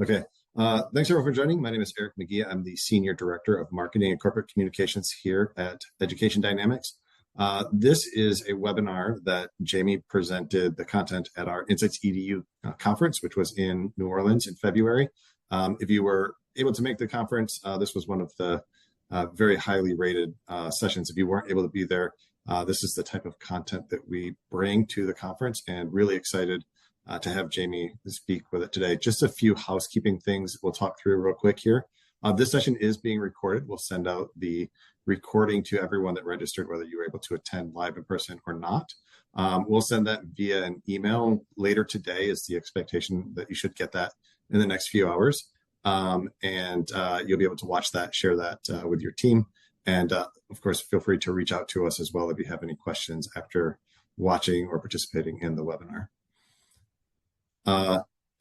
Okay. Thanks everyone for joining. My name is Eric McGee. I'm the Senior Director of Marketing and Corporate Communications here at Education Dynamics. This is a webinar that Jamie presented the content at our Insights EDU conference, which was in New Orleans in February. If you were able to make the conference, this was one of the very highly rated sessions. If you weren't able to be there, this is the type of content that we bring to the conference, and really excited to have Jamie speak with it today. Just a few housekeeping things we'll talk through real quick here. This session is being recorded. We'll send out the recording to everyone that registered, whether you were able to attend live in person or not. We'll send that via an email later today, is the expectation that you should get that in the next few hours. You'll be able to watch that, share that with your team. And of course, feel free to reach out to us as well if you have any questions after watching or participating in the webinar.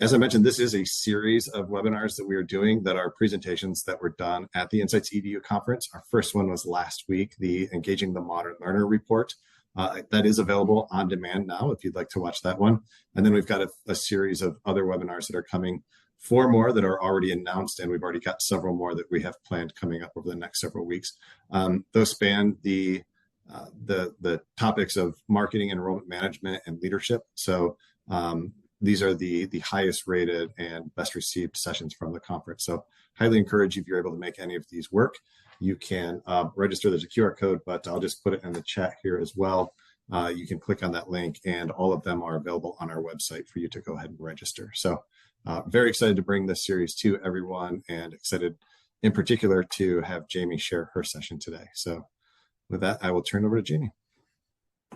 As I mentioned, this is a series of webinars that we are doing that are presentations that were done at the Insights EDU conference. Our first one was last week, the Engaging the Modern Learner report. That is available on demand now if you'd like to watch that one. And then we've got a series of other webinars that are coming, 4 more that are already announced, and we've already got several more that we have planned coming up over the next several weeks. Those span the topics of marketing, enrollment management, and leadership. So these are the highest rated and best received sessions from the conference. So highly encourage you, if you're able to make any of these work, you can register. There's a QR code, but I'll just put it in the chat here as well. You can click on that link, and all of them are available on our website for you to go ahead and register. So very excited to bring this series to everyone, and excited in particular to have Jamie share her session today. So with that, I will turn over to Jamie.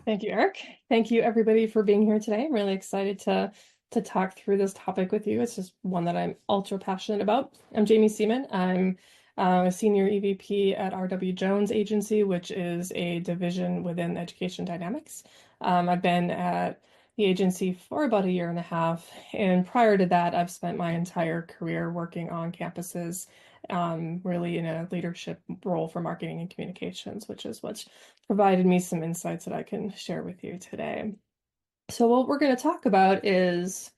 Thank you, Eric. Thank you, everybody, for being here today. I'm really excited to talk through this topic with you. It's just one that I'm ultra passionate about. I'm Jamie Seaman. I'm a senior EVP at R.W. Jones Agency, which is a division within Education Dynamics. I've been at the agency for about 1.5 years, and prior to that, I've spent my entire career working on campuses, really in a leadership role for marketing and communications, which is what's provided me some insights that I can share with you today. So what we're going to talk about is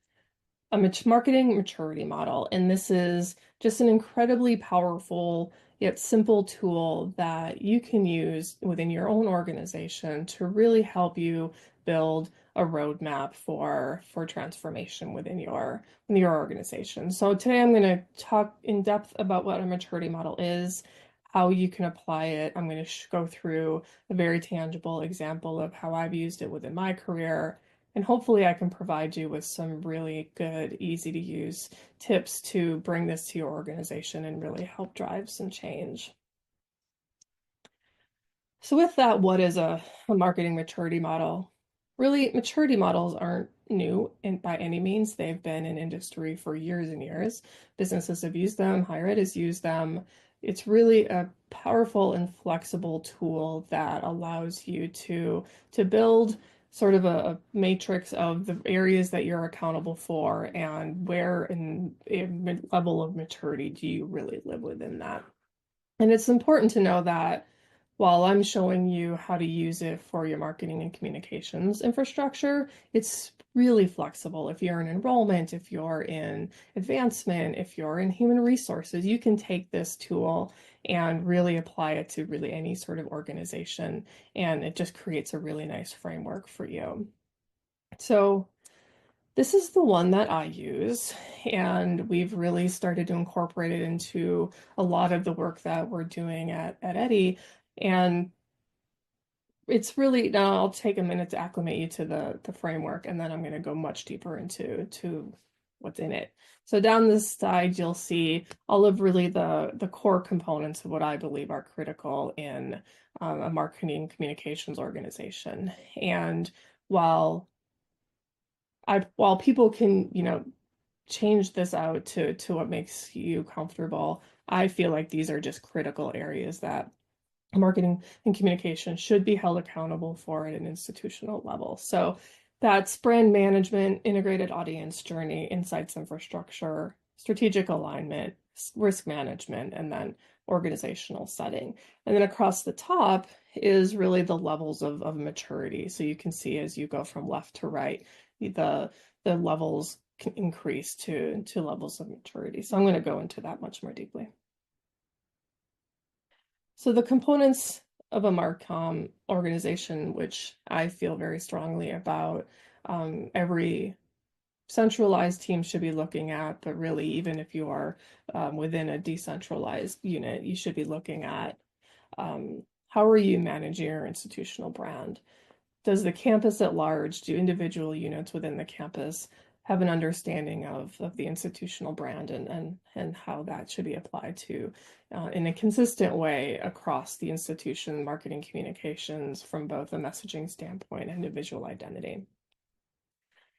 a marketing maturity model, and this is just an incredibly powerful yet simple tool that you can use within your own organization to really help you build a roadmap for transformation within your organization. So today I'm going to talk in depth about what a maturity model is, how you can apply it. I'm going to go through a very tangible example of how I've used it within my career, and hopefully I can provide you with some really good, easy to use tips to bring this to your organization and really help drive some change. So with that, what is a marketing maturity model? Really, maturity models aren't new by any means. They've been in industry for years and years. Businesses have used them, higher ed has used them. It's really a powerful and flexible tool that allows you to build sort of a matrix of the areas that you're accountable for, and where in a level of maturity do you really live within that. And it's important to know that while I'm showing you how to use it for your marketing and communications infrastructure, it's really flexible. If you're in enrollment, if you're in advancement, if you're in human resources, you can take this tool and really apply it to really any sort of organization, and it just creates a really nice framework for you. So this is the one that I use, and we've really started to incorporate it into a lot of the work that we're doing at Eddy. And it's really, now I'll take a minute to acclimate you to the framework, and then I'm going to go much deeper into what's in it. So down this side, you'll see all of really the core components of what I believe are critical in a marketing communications organization. And while people can, change this out to what makes you comfortable, I feel like these are just critical areas that marketing and communication should be held accountable for at an institutional level. So that's brand management, integrated audience journey, insights infrastructure, strategic alignment, risk management, and then organizational setting. And then across the top is really the levels of maturity. So you can see as you go from left to right, the levels can increase to levels of maturity. So I'm going to go into that much more deeply. So the components of a MarCom organization, which I feel very strongly about, every centralized team should be looking at, but really, even if you are within a decentralized unit, you should be looking at how are you managing your institutional brand? Does the campus at large, do individual units within the campus have an understanding of the institutional brand and how that should be applied to in a consistent way across the institution, marketing communications from both a messaging standpoint and a visual identity?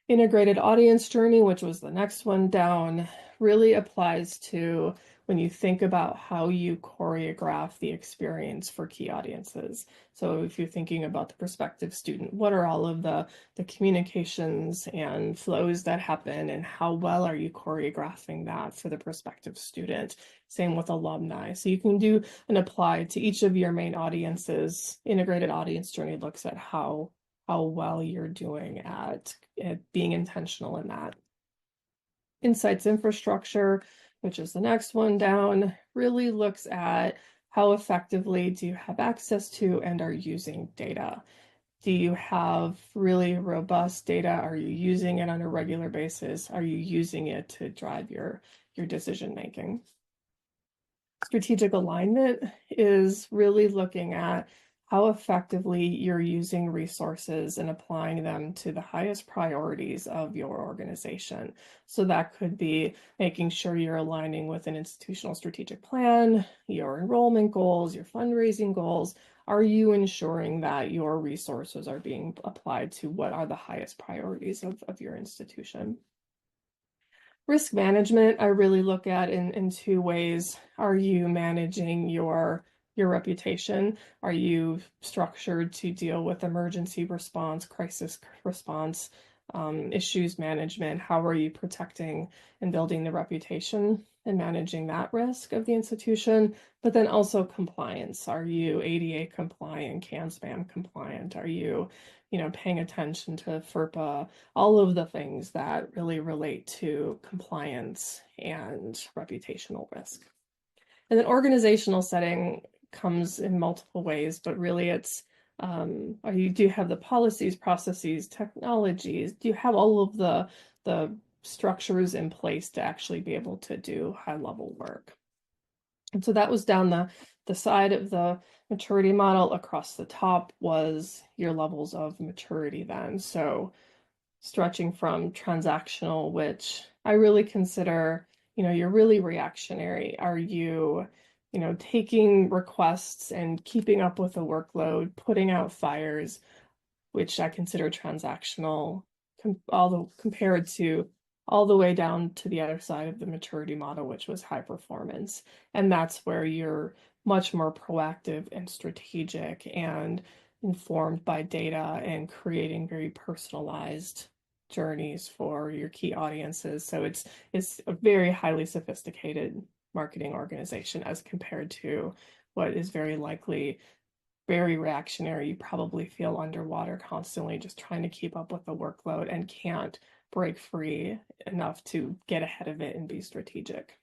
Integrated audience journey, which was the next one down, really applies to when you think about how you choreograph the experience for key audiences. So if you're thinking about the prospective student, what are all of the communications and flows that happen, and how well are you choreographing that for the prospective student? Same with alumni. So you can do and apply to each of your main audiences. Integrated audience journey looks at how well you're doing at being intentional in that. Insights infrastructure, which is the next one down, really looks at how effectively do you have access to and are using data. Do you have really robust data? Are you using it on a regular basis? Are you using it to drive your decision making? Strategic alignment is really looking at how effectively you're using resources and applying them to the highest priorities of your organization. So that could be making sure you're aligning with an institutional strategic plan, your enrollment goals, your fundraising goals. Are you ensuring that your resources are being applied to what are the highest priorities of your institution? Risk management, I really look at in two ways. Are you managing your reputation? Are you structured to deal with emergency response, crisis response, issues management? How are you protecting and building the reputation and managing that risk of the institution? But then also compliance. Are you ADA compliant, CAN-SPAM compliant? Are you, paying attention to FERPA, all of the things that really relate to compliance and reputational risk. And then organizational setting comes in multiple ways, but really it's you do have the policies, processes, technologies. Do you have all of the structures in place to actually be able to do high level work? And so that was down the side of the maturity model. Across the top was your levels of maturity then. So stretching from transactional, which I really consider, you're really reactionary. Are you, taking requests and keeping up with the workload, putting out fires, which I consider transactional, compared to all the way down to the other side of the maturity model, which was high performance. And that's where you're much more proactive and strategic and informed by data and creating very personalized journeys for your key audiences. So it's a very highly sophisticated marketing organization as compared to what is very likely very reactionary. You probably feel underwater constantly, just trying to keep up with the workload and can't break free enough to get ahead of it and be strategic.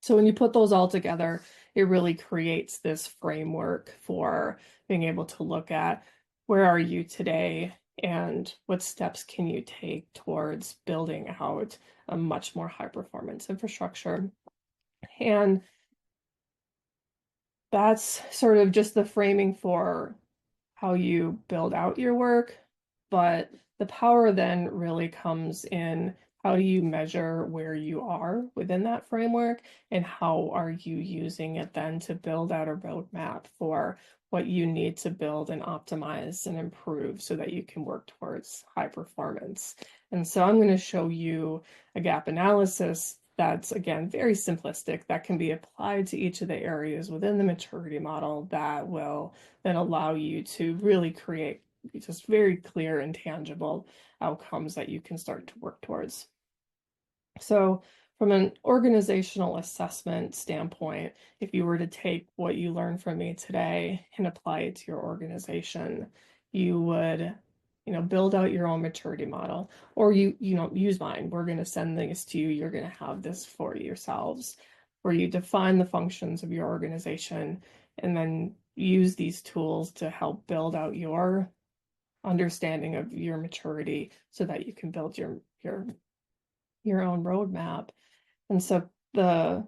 So when you put those all together, it really creates this framework for being able to look at where are you today and what steps can you take towards building out a much more high performance infrastructure. And that's sort of just the framing for how you build out your work, but the power then really comes in how do you measure where you are within that framework, and how are you using it then to build out a roadmap for what you need to build and optimize and improve so that you can work towards high performance. And so I'm going to show you a gap analysis that's, again, very simplistic, that can be applied to each of the areas within the maturity model that will then allow you to really create just very clear and tangible outcomes that you can start to work towards. So from an organizational assessment standpoint, if you were to take what you learned from me today and apply it to your organization, you would build out your own maturity model, or use mine. We're going to send things to you. You're going to have this for yourselves, where you define the functions of your organization and then use these tools to help build out your understanding of your maturity so that you can build your own roadmap. And so the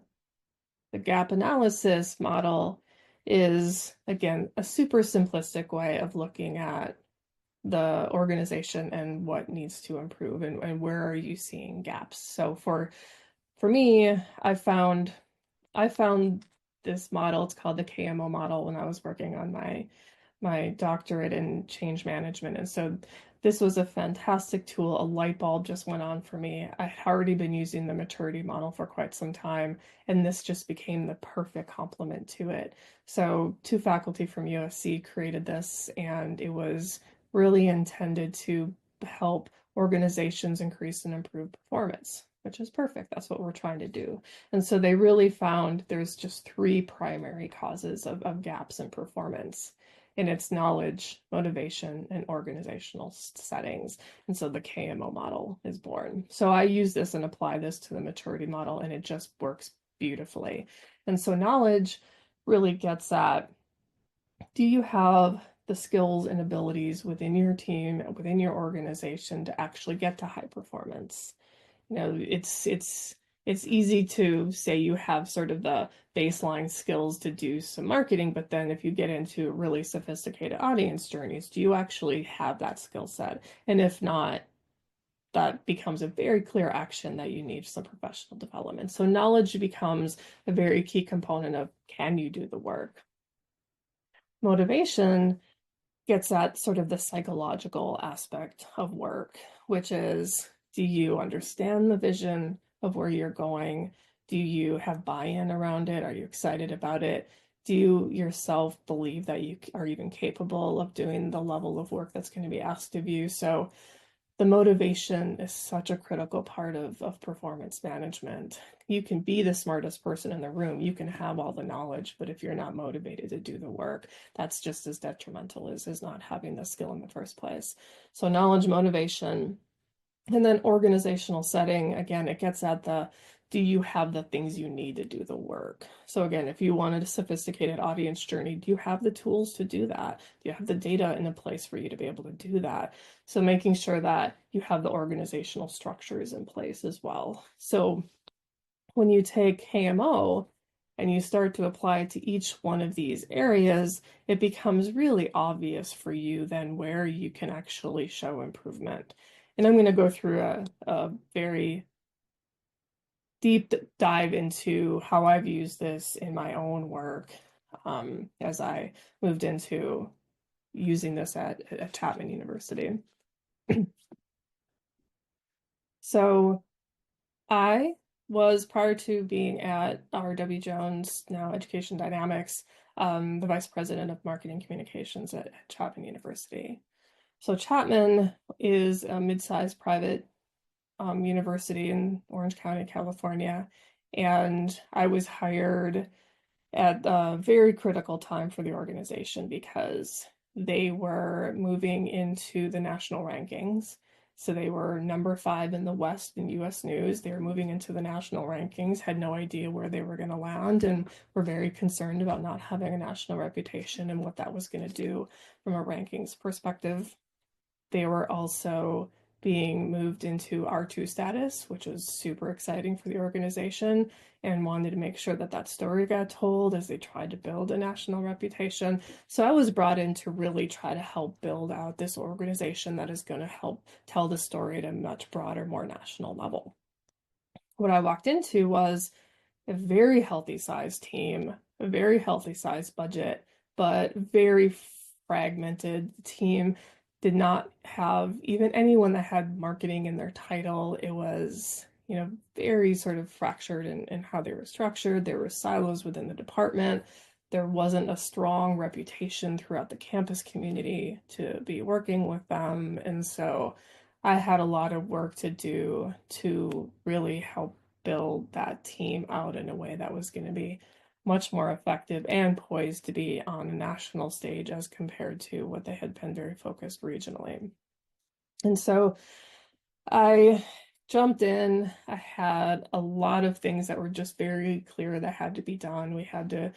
gap analysis model is, again, a super simplistic way of looking at the organization and what needs to improve and where are you seeing gaps. So for me, I found this model. It's called the KMO model when I was working on my doctorate in change management. And so this was a fantastic tool. A light bulb just went on for me. I had already been using the maturity model for quite some time, and this just became the perfect complement to it. So two faculty from USC created this, and it was really intended to help organizations increase and improve performance, which is perfect. That's what we're trying to do. And so they really found there's just three primary causes of gaps in performance. And it's knowledge, motivation, and organizational settings. And so the KMO model is born. So I use this and apply this to the maturity model, and it just works beautifully. And so knowledge really gets at, do you have the skills and abilities within your team, within your organization to actually get to high performance? It's easy to say you have sort of the baseline skills to do some marketing, but then if you get into really sophisticated audience journeys, do you actually have that skill set? And if not, that becomes a very clear action that you need some professional development. So knowledge becomes a very key component of, can you do the work? Motivation gets at sort of the psychological aspect of work, which is, do you understand the vision of where you're going? Do you have buy-in around it? Are you excited about it? Do you yourself believe that you are even capable of doing the level of work that's going to be asked of you? So the motivation is such a critical part of performance management. You can be the smartest person in the room, you can have all the knowledge, but if you're not motivated to do the work, that's just as detrimental as not having the skill in the first place. So knowledge, motivation, and then organizational setting, again, it gets at the, do you have the things you need to do the work? So again, if you wanted a sophisticated audience journey, do you have the tools to do that? Do you have the data in a place for you to be able to do that? So making sure that you have the organizational structures in place as well. So when you take KMO and you start to apply it to each one of these areas, it becomes really obvious for you then where you can actually show improvement. And I'm going to go through a very deep dive into how I've used this in my own work as I moved into using this at Chapman University. So I was, prior to being at R.W. Jones, now Education Dynamics, the vice president of marketing communications at Chapman University. So Chapman is a mid-sized private university in Orange County, California, and I was hired at a very critical time for the organization because they were moving into the national rankings. So they were number 5 in the West in US News. They were moving into the national rankings, had no idea where they were going to land, and were very concerned about not having a national reputation and what that was going to do from a rankings perspective. They were also being moved into R2 status, which was super exciting for the organization, and wanted to make sure that that story got told as they tried to build a national reputation. So I was brought in to really try to help build out this organization that is going to help tell the story at a much broader, more national level. What I walked into was a very healthy sized team, a very healthy sized budget, but very fragmented. The team did not have even anyone that had marketing in their title. It was, very sort of fractured in how they were structured. There were silos within the department. There wasn't a strong reputation throughout the campus community to be working with them. And so I had a lot of work to do to really help build that team out in a way that was going to be much more effective and poised to be on a national stage as compared to what they had been very focused regionally. And so I jumped in. I had a lot of things that were just very clear that had to be done. We had to,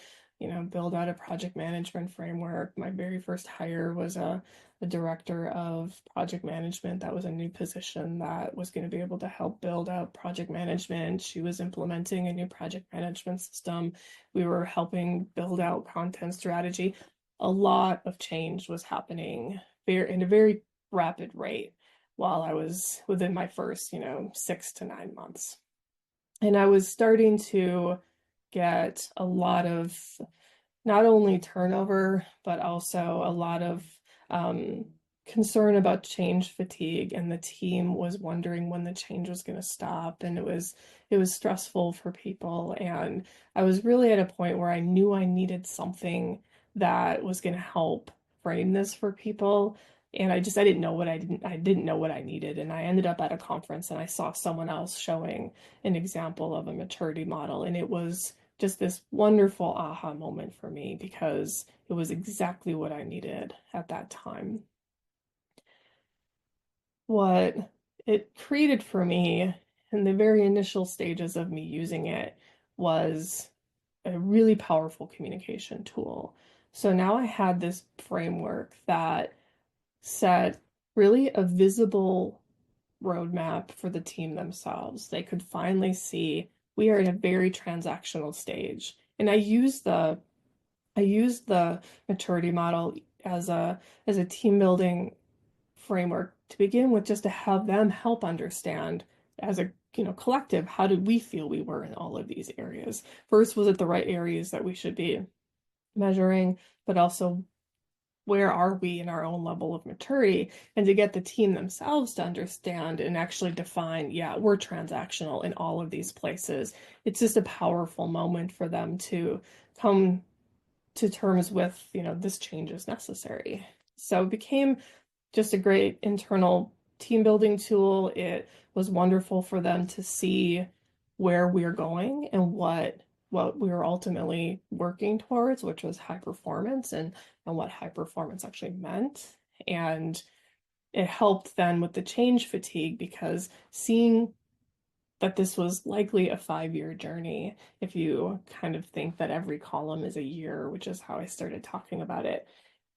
build out a project management framework. My very first hire was a director of project management. That was a new position that was going to be able to help build out project management. She was implementing a new project management system. We were helping build out content strategy. A lot of change was happening in a very rapid rate while I was within my first, 6 to 9 months. And I was starting to get a lot of not only turnover, but also a lot of um, concern about change fatigue. And the team was wondering when the change was going to stop. And it was stressful for people. And I was really at a point where I knew I needed something that was going to help frame this for people. And I didn't know what I didn't know what I needed. And I ended up at a conference and I saw someone else showing an example of a maturity model. And it was just this wonderful aha moment for me because it was exactly what I needed at that time. What it created for me in the very initial stages of me using it was a really powerful communication tool. So now I had this framework that set really a visible roadmap for the team themselves. They could finally see we are in a very transactional stage. And I used the maturity model as a team building framework to begin with, just to have them help understand as a collective, how did we feel we were in all of these areas. First, was it the right areas that we should be measuring, but also where are we in our own level of maturity, and to get the team themselves to understand and actually define, yeah, we're transactional in all of these places. It's just a powerful moment for them to come to terms with, this change is necessary. So it became just a great internal team building tool. It was wonderful for them to see where we're going and what we were ultimately working towards, which was high performance, and what high performance actually meant. And it helped then with the change fatigue because seeing that this was likely a 5-year journey, if you kind of think that every column is a year, which is how I started talking about it.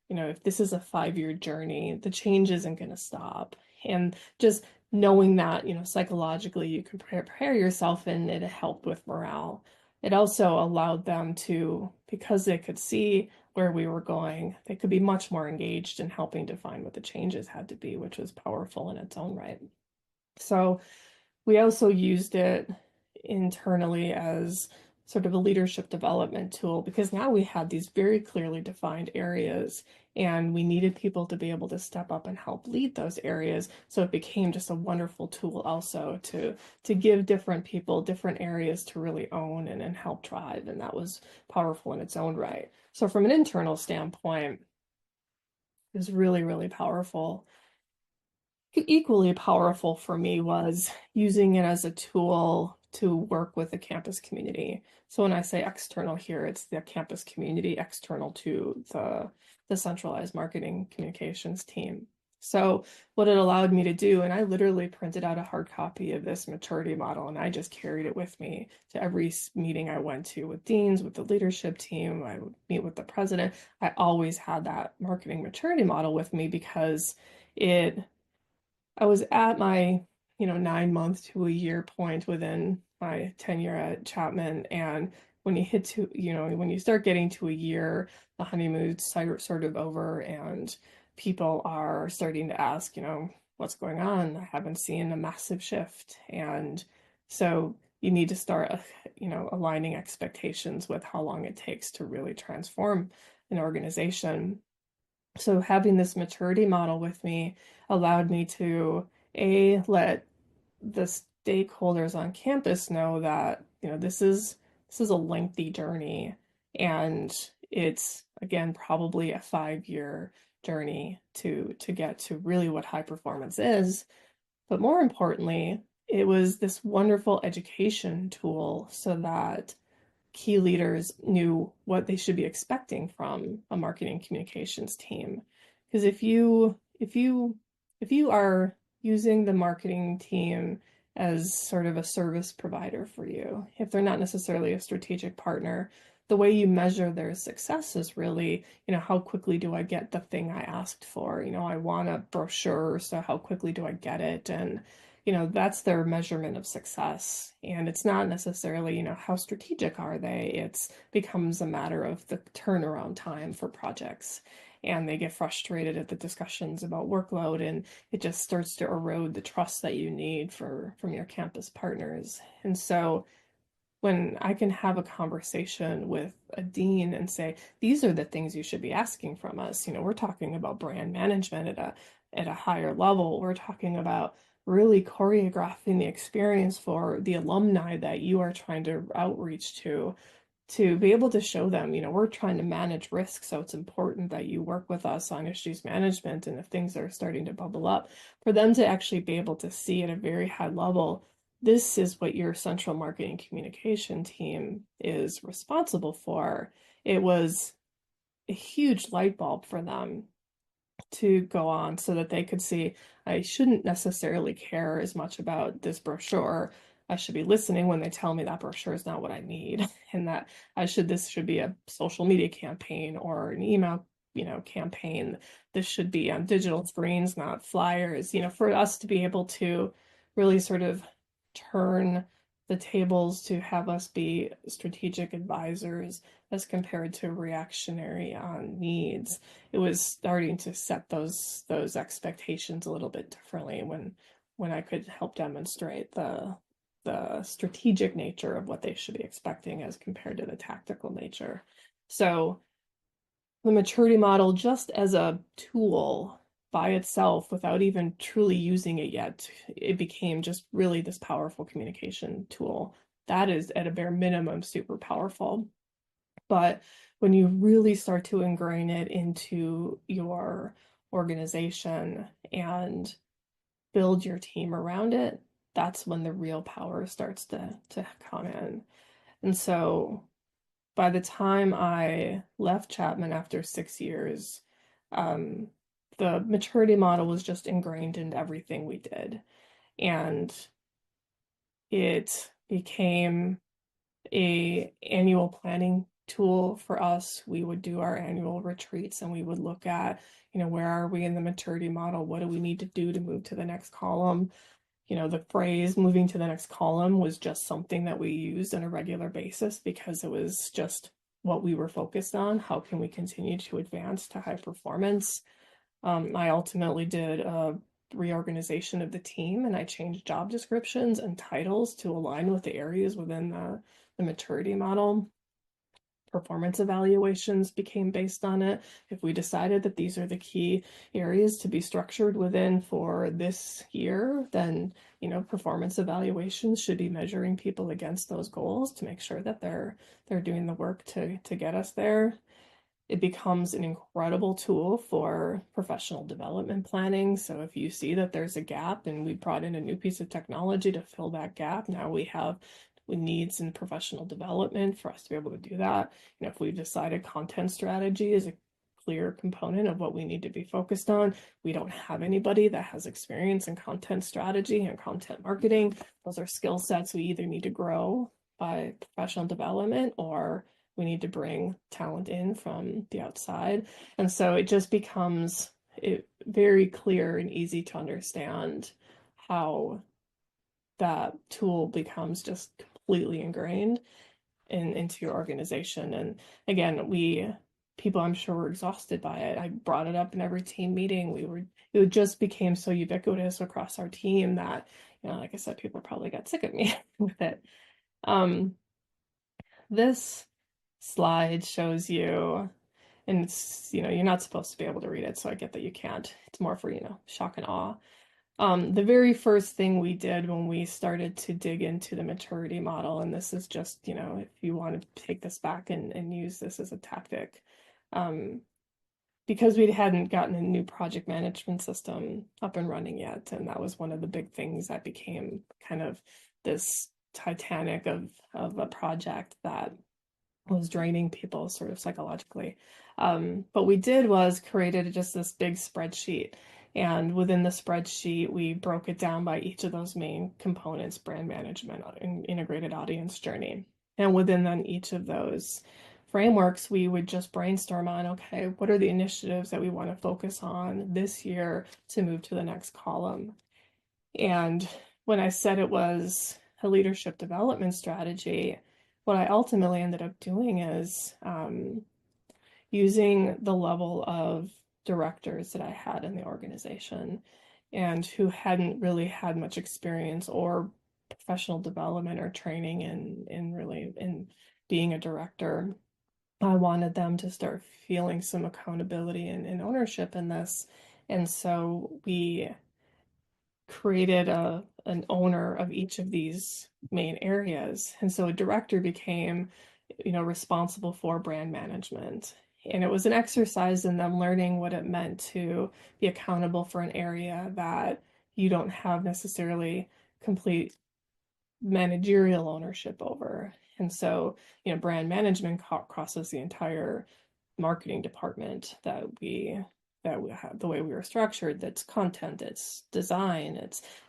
If this is a 5-year journey, the change isn't going to stop. And just knowing that, psychologically you can prepare yourself, and it helped with morale. It also allowed them to, because they could see where we were going, they could be much more engaged in helping define what the changes had to be, which was powerful in its own right. So we also used it internally as sort of a leadership development tool because now we had these very clearly defined areas and we needed people to be able to step up and help lead those areas. So it became just a wonderful tool also to give different people different areas to really own and help drive. And that was powerful in its own right. So from an internal standpoint, it was really, really powerful. Equally powerful for me was using it as a tool to work with the campus community. So when I say external here, it's the campus community external to the centralized marketing communications team. So what it allowed me to do, and I literally printed out a hard copy of this maturity model and I just carried it with me to every meeting I went to with deans, with the leadership team. I would meet with the president. I always had that marketing maturity model with me because it I was at my, 9 month to a year point within my tenure at Chapman. And when you hit to, when you start getting to a year, the honeymoon's sort of over and people are starting to ask, what's going on? I haven't seen a massive shift. And so you need to start, aligning expectations with how long it takes to really transform an organization. So having this maturity model with me allowed me to let the stakeholders on campus know that this is a lengthy journey, and it's again probably a 5-year journey to get to really what high performance is. But more importantly, it was this wonderful education tool so that key leaders knew what they should be expecting from a marketing communications team. Because if you are using the marketing team as sort of a service provider for you. If they're not necessarily a strategic partner, the way you measure their success is really, how quickly do I get the thing I asked for? I want a brochure, so how quickly do I get it? And, that's their measurement of success. And it's not necessarily, how strategic are they? It's becomes a matter of the turnaround time for projects. And they get frustrated at the discussions about workload, and it just starts to erode the trust that you need from your campus partners. And so when I can have a conversation with a dean and say, these are the things you should be asking from us. We're talking about brand management at a higher level. We're talking about really choreographing the experience for the alumni that you are trying to outreach to be able to show them, we're trying to manage risk, so it's important that you work with us on issues management. And if things are starting to bubble up, for them to actually be able to see at a very high level, this is what your central marketing communication team is responsible for. It was a huge light bulb for them to go on so that they could see I shouldn't necessarily care as much about this brochure. I should be listening when they tell me that brochure is not what I need, and that this should be a social media campaign or an email, campaign. This should be on digital screens, not flyers. For us to be able to really sort of turn the tables to have us be strategic advisors as compared to reactionary on needs. It was starting to set those expectations a little bit differently when I could help demonstrate the strategic nature of what they should be expecting as compared to the tactical nature. So the maturity model, just as a tool by itself, without even truly using it yet, it became just really this powerful communication tool that is at a bare minimum super powerful. But when you really start to ingrain it into your organization and build your team around it, that's when the real power starts to come in. And so by the time I left Chapman after 6 years, um, the maturity model was just ingrained into everything we did. And it became a annual planning tool for us. We would do our annual retreats and we would look at, where are we in the maturity model? What do we need to do to move to the next column? The phrase moving to the next column was just something that we used on a regular basis because it was just what we were focused on. How can we continue to advance to high performance? I ultimately did a reorganization of the team, and I changed job descriptions and titles to align with the areas within the maturity model. Performance evaluations became based on it. If we decided that these are the key areas to be structured within for this year, then performance evaluations should be measuring people against those goals to make sure that they're doing the work to get us there. It becomes an incredible tool for professional development planning. So if you see that there's a gap and we brought in a new piece of technology to fill that gap, now we have needs in professional development for us to be able to do that. If we've decided content strategy is a clear component of what we need to be focused on, we don't have anybody that has experience in content strategy and content marketing. Those are skill sets we either need to grow by professional development or we need to bring talent in from the outside. And so it just becomes very clear and easy to understand how that tool becomes just completely ingrained into your organization. And again, people I'm sure were exhausted by it. I brought it up in every team meeting. It just became so ubiquitous across our team that, like I said, people probably got sick of me with it. This slide shows you, and it's, you're not supposed to be able to read it, so I get that you can't. It's more for, shock and awe. The very first thing we did when we started to dig into the maturity model, and this is just, if you want to take this back and use this as a tactic, because we hadn't gotten a new project management system up and running yet, and that was one of the big things that became kind of this Titanic of a project that was draining people sort of psychologically. What we did was created just this big spreadsheet. And within the spreadsheet, we broke it down by each of those main components: brand management and integrated audience journey. And within then each of those frameworks, we would just brainstorm on, okay, what are the initiatives that we want to focus on this year to move to the next column? And when I said it was a leadership development strategy, what I ultimately ended up doing is using the level of directors that I had in the organization and who hadn't really had much experience or professional development or training in being a director. I wanted them to start feeling some accountability and ownership in this. And so we created an owner of each of these main areas. And so a director became, responsible for brand management. And it was an exercise in them learning what it meant to be accountable for an area that you don't have necessarily complete managerial ownership over. And so, brand management crosses the entire marketing department that we have, the way we were structured. That's content, it's design,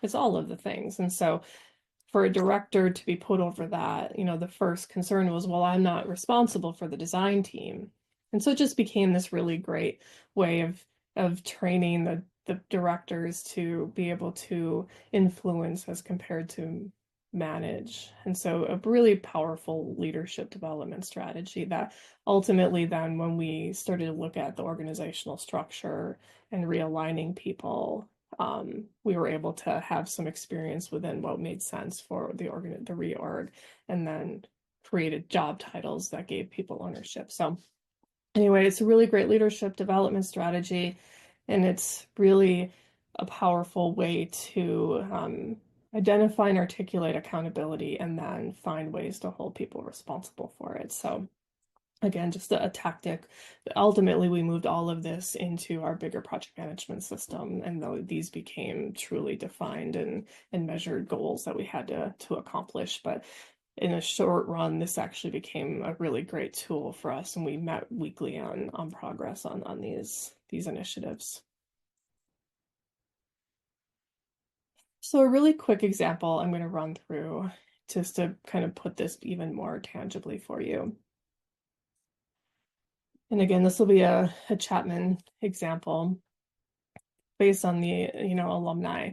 it's all of the things. And so for a director to be put over that, the first concern was, well, I'm not responsible for the design team. And so it just became this really great way of training the directors to be able to influence as compared to manage. And so a really powerful leadership development strategy that ultimately then when we started to look at the organizational structure and realigning people, we were able to have some experience within what made sense for the reorg, and then created job titles that gave people ownership. So anyway, it's a really great leadership development strategy, and it's really a powerful way to identify and articulate accountability and then find ways to hold people responsible for it. So again, just a tactic. Ultimately, we moved all of this into our bigger project management system, and these became truly defined and measured goals that we had to accomplish. But in a short run, this actually became a really great tool for us, and we met weekly on progress on these initiatives. So a really quick example I'm going to run through just to kind of put this even more tangibly for you. And again, this will be a Chapman example based on the, alumni.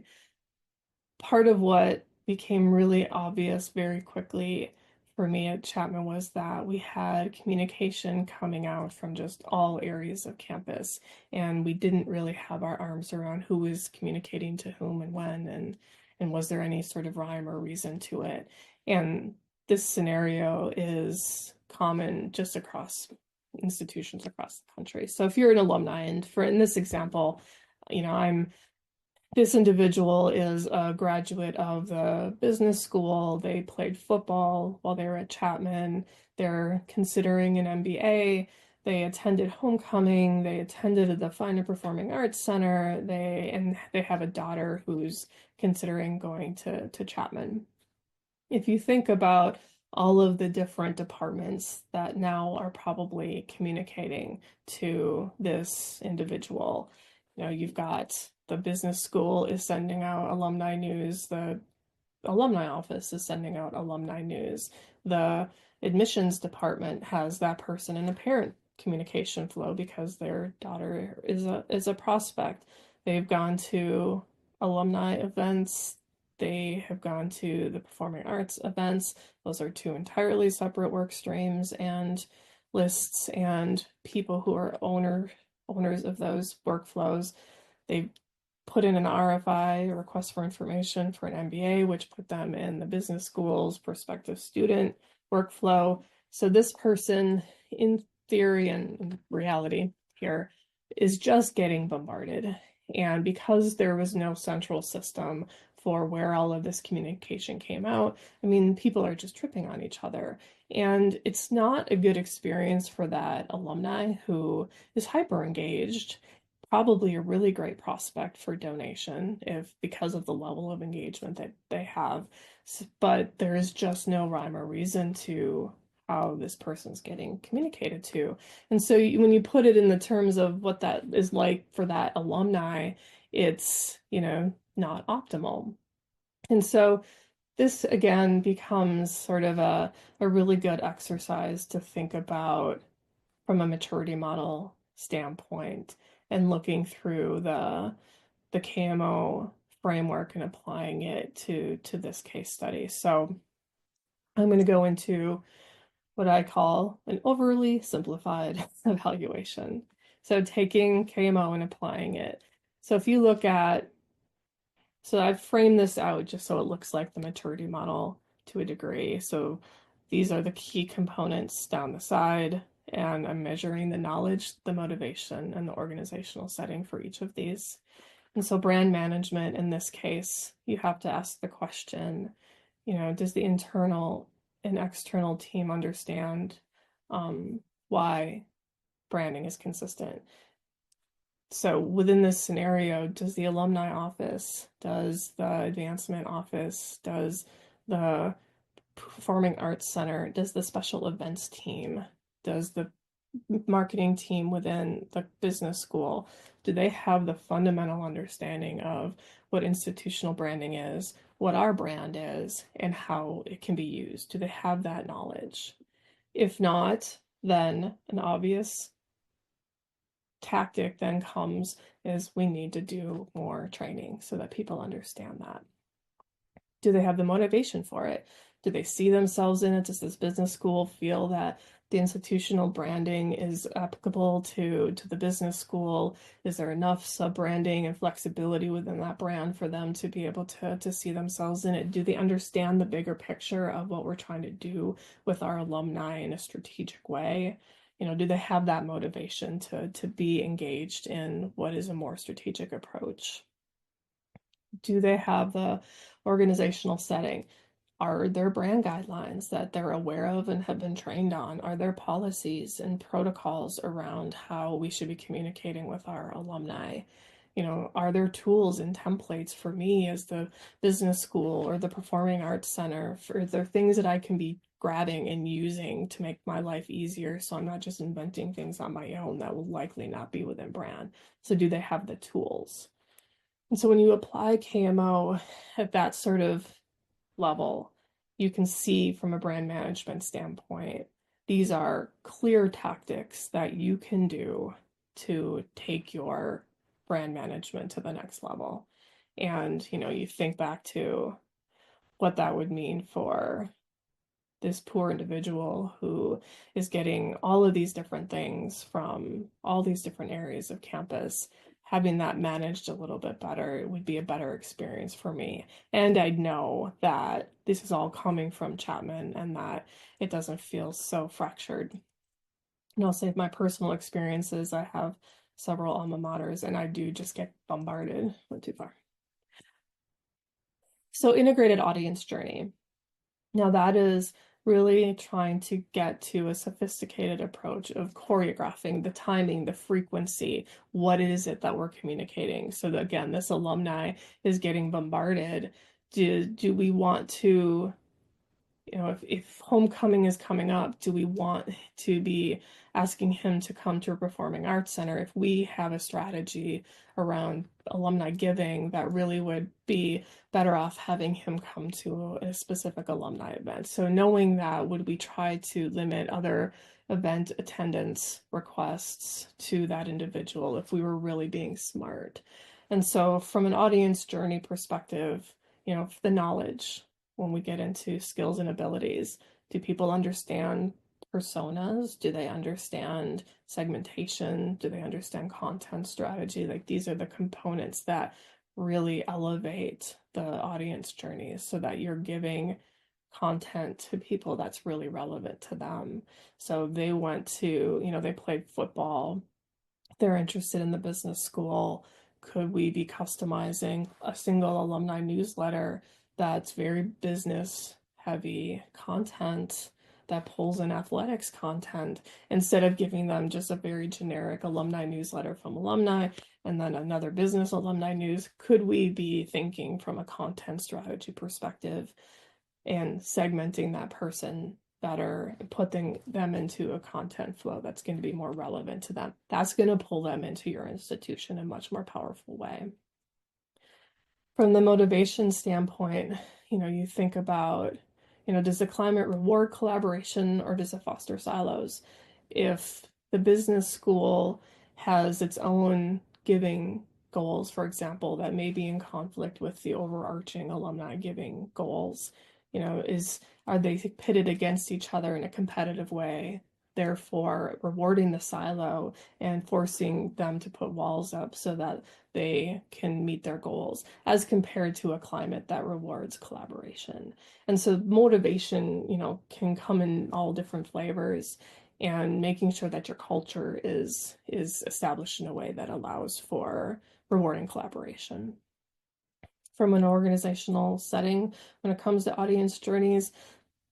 Part of what became really obvious very quickly for me at Chapman was that we had communication coming out from just all areas of campus, and we didn't really have our arms around who was communicating to whom and when, and was there any sort of rhyme or reason to it. And this scenario is common just across institutions across the country. So if you're an alumni, and in this example, this individual is a graduate of the business school. They played football while they were at Chapman. They're considering an MBA. They attended homecoming. They attended the Fine and Performing Arts Center. They have a daughter who's considering going to Chapman. If you think about all of the different departments that now are probably communicating to this individual, you've got the business school is sending out alumni news, the alumni office is sending out alumni news, the admissions department has that person in a parent communication flow because their daughter is a prospect. They've gone to alumni events. They have gone to the performing arts events. Those are two entirely separate work streams and lists, and people who are owners of those workflows. They put in an RFI, a request for information, for an MBA, which put them in the business school's prospective student workflow. So this person, in theory and in reality here, is just getting bombarded. And because there was no central system for where all of this communication came out, people are just tripping on each other. And it's not a good experience for that alumni who is hyper engaged, probably a really great prospect for donation because of the level of engagement that they have, but there is just no rhyme or reason to how this person's getting communicated to. And so when you put it in the terms of what that is like for that alumni, it's, not optimal. And so this again becomes sort of a really good exercise to think about from a maturity model standpoint and looking through the KMO framework and applying it to this case study. So I'm going to go into what I call an overly simplified evaluation. So taking KMO and applying it. So if you look at, so I've framed this out just so it looks like the maturity model to a degree. So these are the key components down the side, and I'm measuring the knowledge, the motivation, and the organizational setting for each of these. And so brand management, in this case, you have to ask the question, does the internal and external team understand why branding is consistent? So within this scenario, does the alumni office, does the advancement office, does the performing arts center, does the special events team, does the marketing team within the business school, do they have the fundamental understanding of what institutional branding is, what our brand is, and how it can be used? Do they have that knowledge? If not, then an obvious tactic then comes is we need to do more training so that people understand that. Do they have the motivation for it? Do they see themselves in it? Does this business school feel that the institutional branding is applicable to the business school? Is there enough sub-branding and flexibility within that brand for them to be able to see themselves in it? Do they understand the bigger picture of what we're trying to do with our alumni in a strategic way? Do they have that motivation to be engaged in what is a more strategic approach? Do they have the organizational setting? Are there brand guidelines that they're aware of and have been trained on? Are there policies and protocols around how we should be communicating with our alumni? Are there tools and templates for me as the business school or the performing arts center? For there things that I can be grabbing and using to make my life easier, so I'm not just inventing things on my own that will likely not be within brand? So do they have the tools? And so when you apply KMO at that sort of level, you can see from a brand management standpoint, these are clear tactics that you can do to take your brand management to the next level. And, you think back to what that would mean for this poor individual who is getting all of these different things from all these different areas of campus. Having that managed a little bit better, it would be a better experience for me. And I know that this is all coming from Chapman and that it doesn't feel so fractured. And I'll say my personal experiences, I have several alma maters and I do just get bombarded. Went too far. So integrated audience journey. Now that is really trying to get to a sophisticated approach of choreographing the timing, the frequency, what is it that we're communicating? So that, again, this alumni is getting bombarded. Do we want to, if homecoming is coming up, do we want to be asking him to come to a performing arts center? If we have a strategy around alumni giving, that really would be better off having him come to a specific alumni event. So knowing that, would we try to limit other event attendance requests to that individual if we were really being smart? And so from an audience journey perspective, the knowledge, when we get into skills and abilities, do people understand personas? Do they understand segmentation? Do they understand content strategy? Like, these are the components that really elevate the audience journeys so that you're giving content to people that's really relevant to them. So they went to, they played football, they're interested in the business school. Could we be customizing a single alumni newsletter that's very business heavy content that pulls in athletics content instead of giving them just a very generic alumni newsletter from alumni and then another business alumni news? Could we be thinking from a content strategy perspective and segmenting that person better, putting them into a content flow that's going to be more relevant to them? That's going to pull them into your institution in a much more powerful way. From the motivation standpoint, you think about, does the climate reward collaboration or does it foster silos? If the business school has its own giving goals, for example, that may be in conflict with the overarching alumni giving goals, are they pitted against each other in a competitive way? Therefore, rewarding the silo and forcing them to put walls up so that they can meet their goals as compared to a climate that rewards collaboration. And so motivation, can come in all different flavors, and making sure that your culture is established in a way that allows for rewarding collaboration. From an organizational setting, when it comes to audience journeys,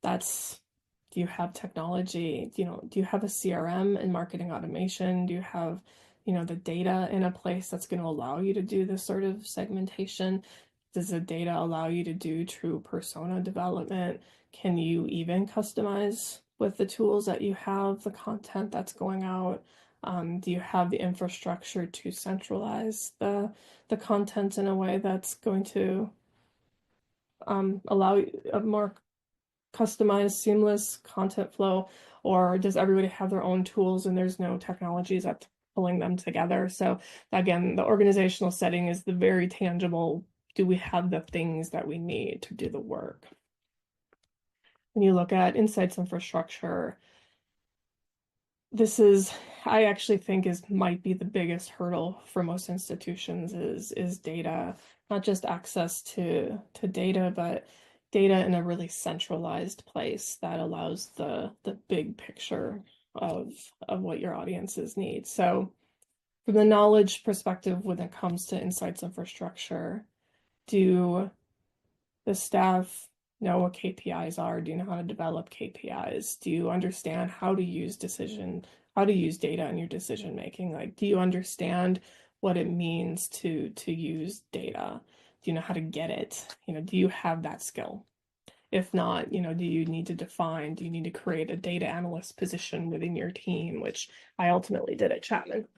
that's, do you have technology? Do you have a CRM and marketing automation? Do you have, the data in a place that's going to allow you to do this sort of segmentation? Does the data allow you to do true persona development? Can you even customize with the tools that you have, the content that's going out? Do you have the infrastructure to centralize the content in a way that's going to allow a more customized, seamless content flow, or does everybody have their own tools and there's no technologies that pulling them together? So again, the organizational setting is the very tangible, do we have the things that we need to do the work? When you look at insights infrastructure, this is, I actually think, might be the biggest hurdle for most institutions is data, not just access to data, but data in a really centralized place that allows the big picture of what your audiences need. So from the knowledge perspective, when it comes to insights infrastructure, do the staff know what KPIs are? Do you know how to develop KPIs? Do you understand how to use data in your decision making? Like, do you understand what it means to use data? Do you know how to get it? Do you have that skill? If not, do you need to create a data analyst position within your team, which I ultimately did at Chapman.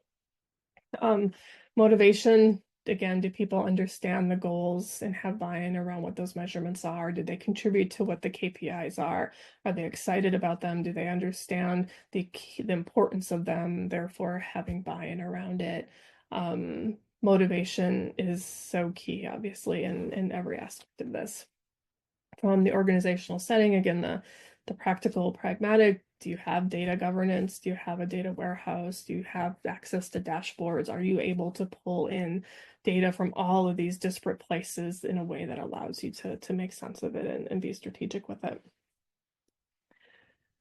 Motivation, again, do people understand the goals and have buy-in around what those measurements are? Did they contribute to what the KPIs are? Are they excited about them? Do they understand the importance of them, therefore having buy-in around it? Motivation is so key, obviously, in every aspect of this. From the organizational setting, again, the practical, pragmatic, do you have data governance? Do you have a data warehouse? Do you have access to dashboards? Are you able to pull in data from all of these disparate places in a way that allows you to make sense of it and be strategic with it?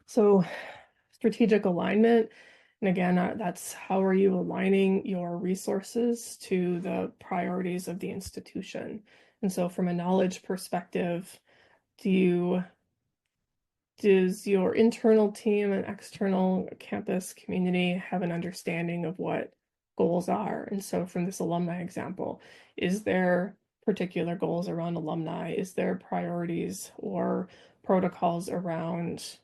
So strategic alignment, and again, that's how are you aligning your resources to the priorities of the institution? And so from a knowledge perspective, does your internal team and external campus community have an understanding of what goals are? And so from this alumni example, is there particular goals around alumni? Is there priorities or protocols around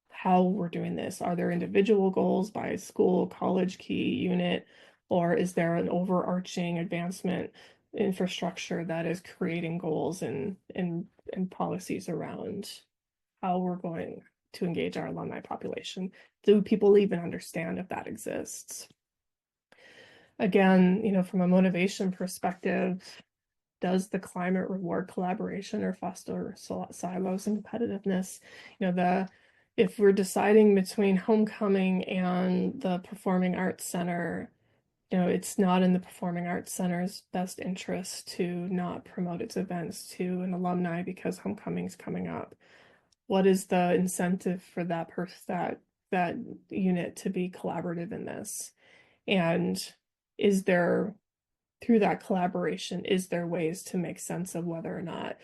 how we're doing this? Are there individual goals by school, college, key, unit, or is there an overarching advancement infrastructure that is creating goals and policies around how we're going to engage our alumni population? Do people even understand if that exists? Again, from a motivation perspective, does the climate reward collaboration or foster silos and competitiveness? If we're deciding between homecoming and the Performing Arts Center, it's not in the Performing Arts Center's best interest to not promote its events to an alumni because homecoming's coming up. What is the incentive for that unit to be collaborative in this? And is there, through that collaboration, is there ways to make sense of whether or not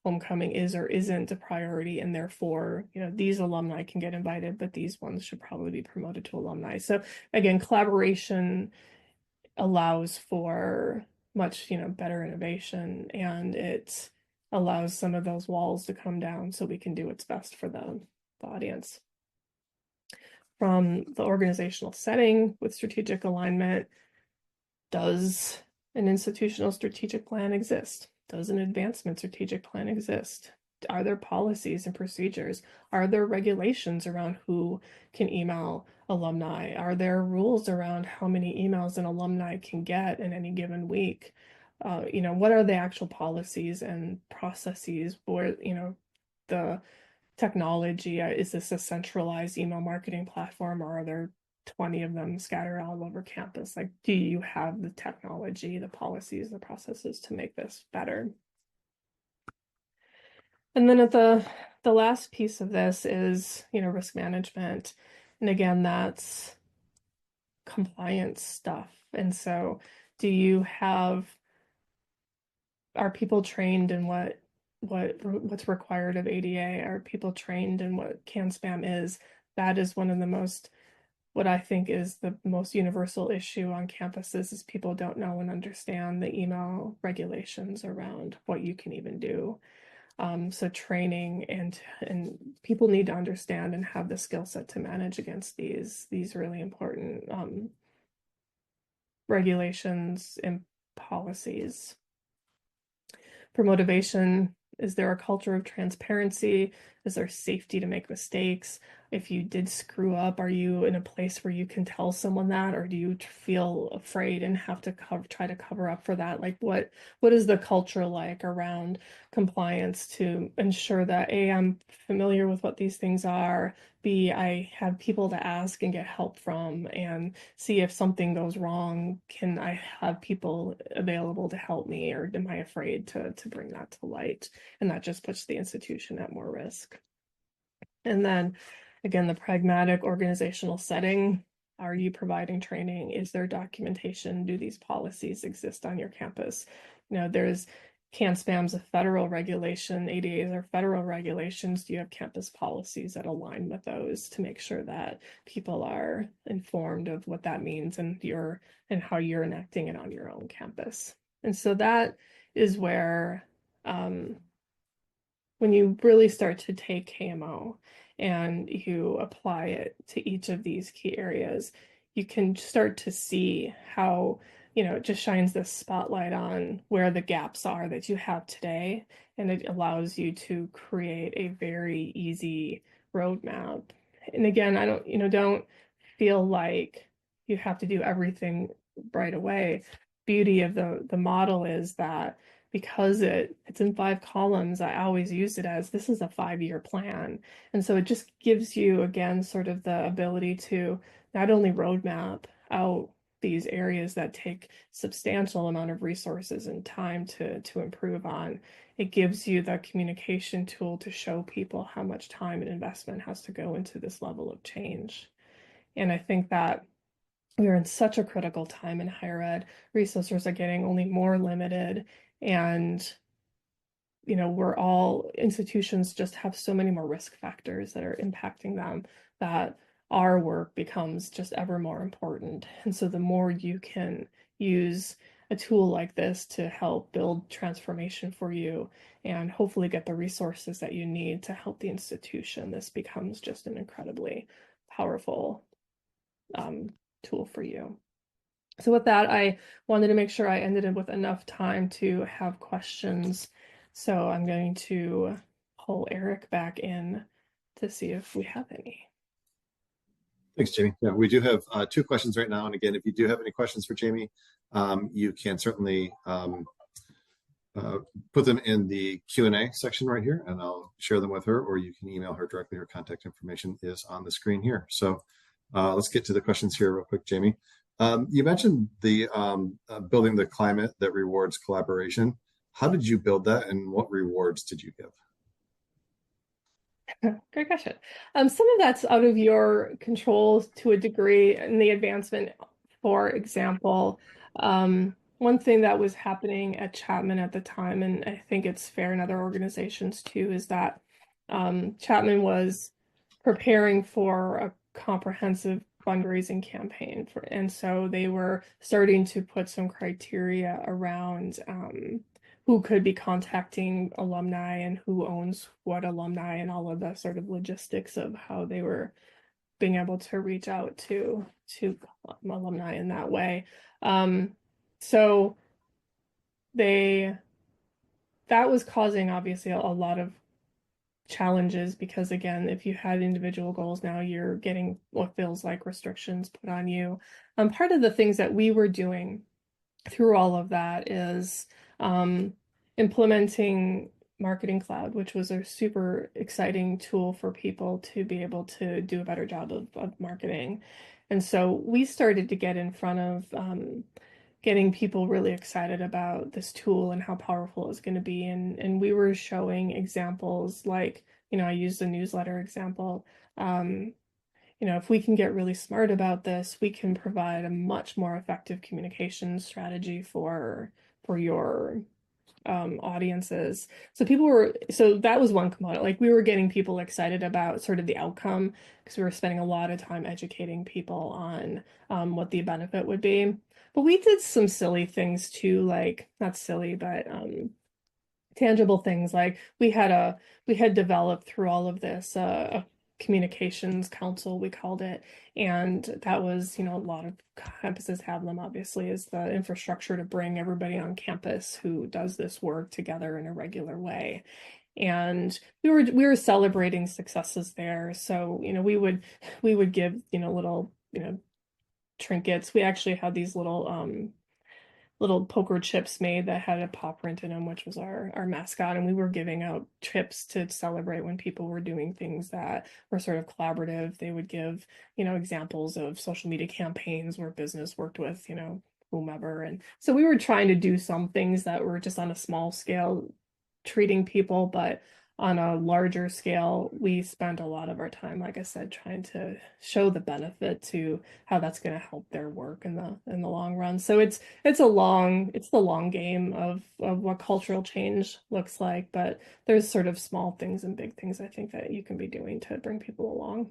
homecoming is or isn't a priority, and therefore, these alumni can get invited, but these ones should probably be promoted to alumni. So again, collaboration allows for much, better innovation, and it allows some of those walls to come down so we can do what's best for the audience. From the organizational setting with strategic alignment, does an institutional strategic plan exist? Does an advancement strategic plan exist? Are there policies and procedures? Are there regulations around who can email alumni? Are there rules around how many emails an alumni can get in any given week? What are the actual policies and processes where, the technology? Is this a centralized email marketing platform, or are there 20 of them scattered all over campus? Like, do you have the technology, the policies, the processes to make this better? And then at the last piece of this is, risk management. And again, that's compliance stuff. And so are people trained in what's required of ADA? Are people trained in what CAN spam is? That is one of the most, what I think is the most universal issue on campuses, is people don't know and understand the email regulations around what you can even do. So training and people need to understand and have the skill set to manage against these really important regulations and policies. For motivation, is there a culture of transparency? Is there safety to make mistakes? If you did screw up, are you in a place where you can tell someone that, or do you feel afraid and have to try to cover up for that? Like, what is the culture like around compliance to ensure that A, I'm familiar with what these things are, B, I have people to ask and get help from, and C, if something goes wrong, can I have people available to help me, or am I afraid to bring that to light? And that just puts the institution at more risk. And then again, the pragmatic organizational setting. Are you providing training? Is there documentation? Do these policies exist on your campus? There's CAN spam's a federal regulation, ADAs are federal regulations. Do you have campus policies that align with those to make sure that people are informed of what that means and how you're enacting it on your own campus? And so that is where when you really start to take KMO and you apply it to each of these key areas, you can start to see how, it just shines this spotlight on where the gaps are that you have today. And it allows you to create a very easy roadmap. And again, don't feel like you have to do everything right away. Beauty of the model is that because it's in 5 columns, I always use it as this is a 5-year plan. And so it just gives you, again, sort of the ability to not only roadmap out these areas that take substantial amount of resources and time to improve on, it gives you the communication tool to show people how much time and investment has to go into this level of change. And I think that we are in such a critical time in higher ed. Resources are getting only more limited, and institutions just have so many more risk factors that are impacting them, that our work becomes just ever more important. And so the more you can use a tool like this to help build transformation for you and hopefully get the resources that you need to help the institution, this becomes just an incredibly powerful tool for you. So with that, I wanted to make sure I ended it with enough time to have questions. So I'm going to pull Eric back in to see if we have any. Thanks, Jamie. Yeah, we do have 2 questions right now. And again, if you do have any questions for Jamie, you can certainly put them in the Q&A section right here, and I'll share them with her, or you can email her directly. Her contact information is on the screen here. So let's get to the questions here real quick, Jamie. You mentioned the building the climate that rewards collaboration. How did you build that, and what rewards did you give? Great question. Some of that's out of your control to a degree in the advancement. For example, one thing that was happening at Chapman at the time, and I think it's fair in other organizations too, is that Chapman was preparing for a comprehensive fundraising campaign and so they were starting to put some criteria around who could be contacting alumni and who owns what alumni and all of the sort of logistics of how they were being able to reach out to alumni in that way. So they that was causing obviously a lot of challenges because again, if you had individual goals, now you're getting what feels like restrictions put on you. Part of the things that we were doing through all of that is um, implementing Marketing Cloud, which was a super exciting tool for people to be able to do a better job of marketing. And so we started to get in front of getting people really excited about this tool and how powerful it's going to be. And we were showing examples like, I used the newsletter example. Um, if we can get really smart about this, we can provide a much more effective communication strategy for your audiences. So that was one component. Like we were getting people excited about sort of the outcome because we were spending a lot of time educating people on what the benefit would be. But we did some silly things too, like not silly, but tangible things like we had developed through all of this a communications council we called it, and that was a lot of campuses have them obviously is the infrastructure to bring everybody on campus who does this work together in a regular way. And we were celebrating successes there, so we would give little trinkets. We actually had these little poker chips made that had a paw print in them, which was our mascot. And we were giving out chips to celebrate when people were doing things that were sort of collaborative. They would give, examples of social media campaigns where business worked with, whomever. And so we were trying to do some things that were just on a small scale, treating people, but on a larger scale, we spent a lot of our time, like I said, trying to show the benefit to how that's going to help their work in the long run. So it's the long game of what cultural change looks like, but there's sort of small things and big things I think that you can be doing to bring people along.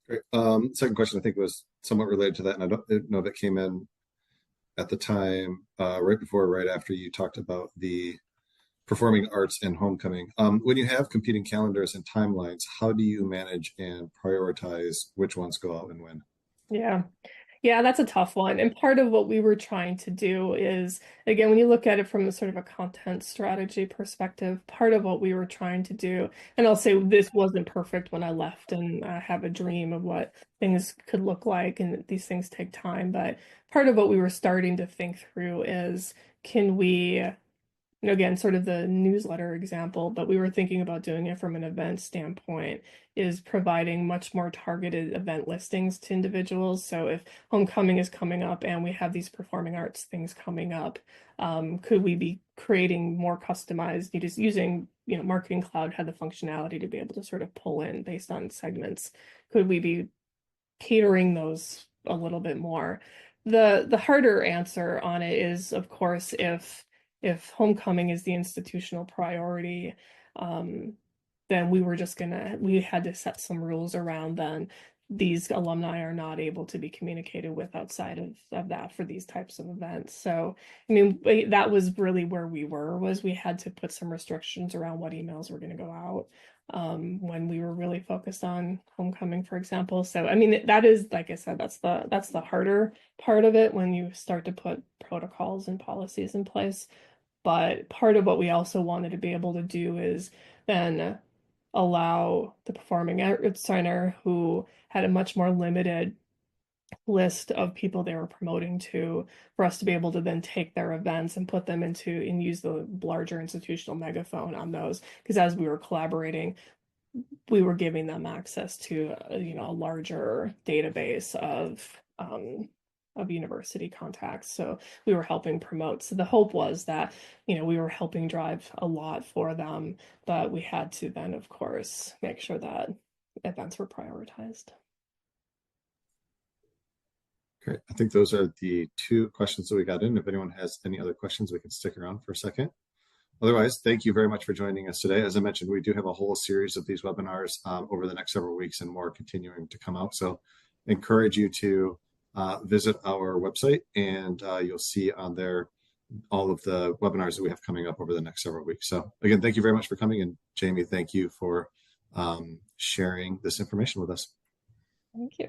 Great. Second question, I think was somewhat related to that, and I don't know if it came in at the time, right before or right after you talked about the performing arts and homecoming. When you have competing calendars and timelines, how do you manage and prioritize which ones go out and when? Yeah. Yeah, that's a tough one. And part of what we were trying to do is, again, when you look at it from a sort of a content strategy perspective, part of what we were trying to do, and I'll say this wasn't perfect when I left, and I have a dream of what things could look like, and these things take time. But part of what we were starting to think through is, can we again, sort of the newsletter example, but we were thinking about doing it from an event standpoint, is providing much more targeted event listings to individuals. So if homecoming is coming up and we have these performing arts things coming up, could we be creating more customized, just using, Marketing Cloud had the functionality to be able to sort of pull in based on segments. Could we be catering those a little bit more? The harder answer on it is, of course, if homecoming is the institutional priority, then we had to set some rules around then. These alumni are not able to be communicated with outside of that for these types of events. So, I mean, that was really where we were, was we had to put some restrictions around what emails were going to go out when we were really focused on homecoming, for example. So, I mean, that is, like I said, that's the harder part of it when you start to put protocols and policies in place. But part of what we also wanted to be able to do is then allow the performing arts center, who had a much more limited list of people they were promoting to, for us to be able to then take their events and put them into and use the larger institutional megaphone on those. Because as we were collaborating, we were giving them access to a larger database of university contacts. So we were helping promote. So the hope was that we were helping drive a lot for them, but we had to then, of course, make sure that events were prioritized. Great. I think those are the two questions that we got in. If anyone has any other questions, we can stick around for a second. Otherwise, thank you very much for joining us today. As I mentioned, we do have a whole series of these webinars over the next several weeks and more continuing to come out. So encourage you to visit our website, and you'll see on there all of the webinars that we have coming up over the next several weeks. So again, thank you very much for coming. And Jamie, thank you for sharing this information with us. Thank you.